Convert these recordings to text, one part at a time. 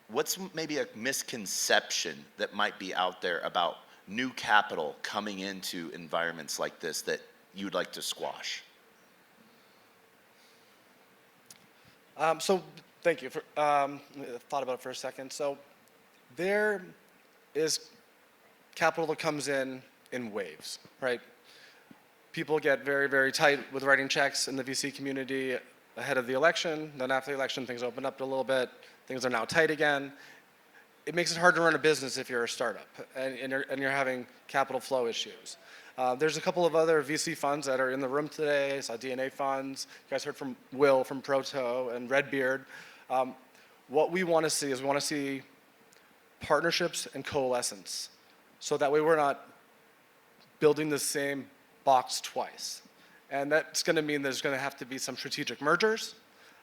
what's maybe a misconception that might be out there about new capital coming into environments like this that you'd like to squash? So thank you for thought about it for a second. So there is capital that comes in waves, right? People get very, very tight with writing checks in the VC community ahead of the election. Then after the election, things open up a little bit. Things are now tight again. It makes it hard to run a business if you're a startup and you're having capital flow issues. There's a couple of other VC funds that are in the room today. I saw DNA funds. You guys heard from Will from Proto and Redbeard. What we want to see is we want to see partnerships and coalescence. So that way we're not building the same box twice. And that's going to mean there's going to have to be some strategic mergers.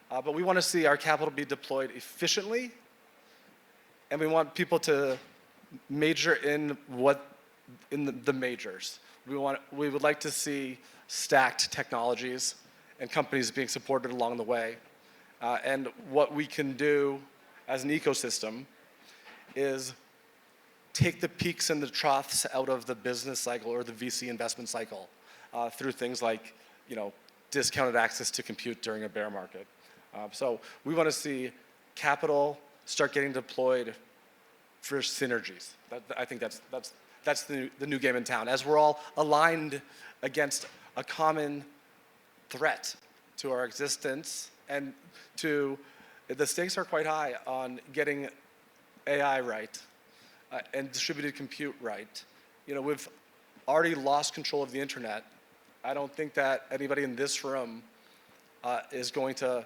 But we want to see our capital be deployed efficiently. And we want people to major in the majors. We would like to see stacked technologies and companies being supported along the way. And what we can do as an ecosystem is take the peaks and the troughs out of the business cycle or the VC investment cycle through things like, discounted access to compute during a bear market. So we want to see capital start getting deployed for synergies. I think that's the new game in town. As we're all aligned against a common threat to our existence and the stakes are quite high on getting AI right and distributed compute right. We've already lost control of the internet. I don't think that anybody in this room is going to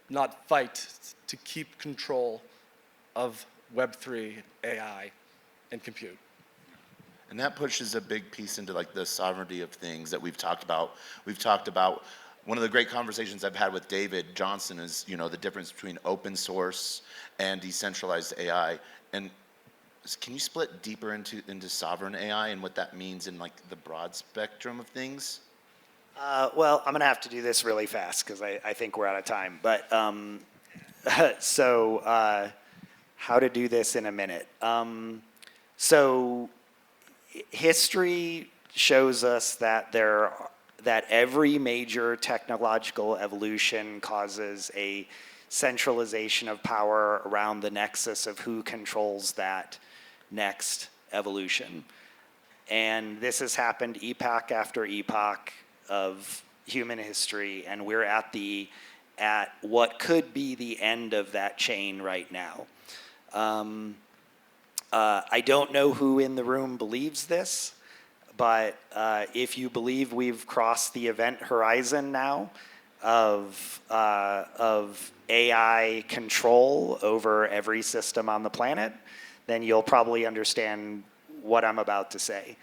not fight to keep control of Web3, AI, and compute. And that pushes a big piece into like the sovereignty of things that we've talked about. We've talked about one of the great conversations I've had with David Johnson is, the difference between open source and decentralized AI. And can you split deeper into sovereign AI and what that means in like the broad spectrum of things? Well, I'm going to have to do this really fast because I think we're out of time. But how to do this in a minute. So history shows us that every major technological evolution causes a centralization of power around the nexus of who controls that next evolution. And this has happened epoch after epoch of human history, and we're at what could be the end of that chain right now. I don't know who in the room believes this, but if you believe we've crossed the event horizon now of AI control over every system on the planet, then you'll probably understand what I'm about to say.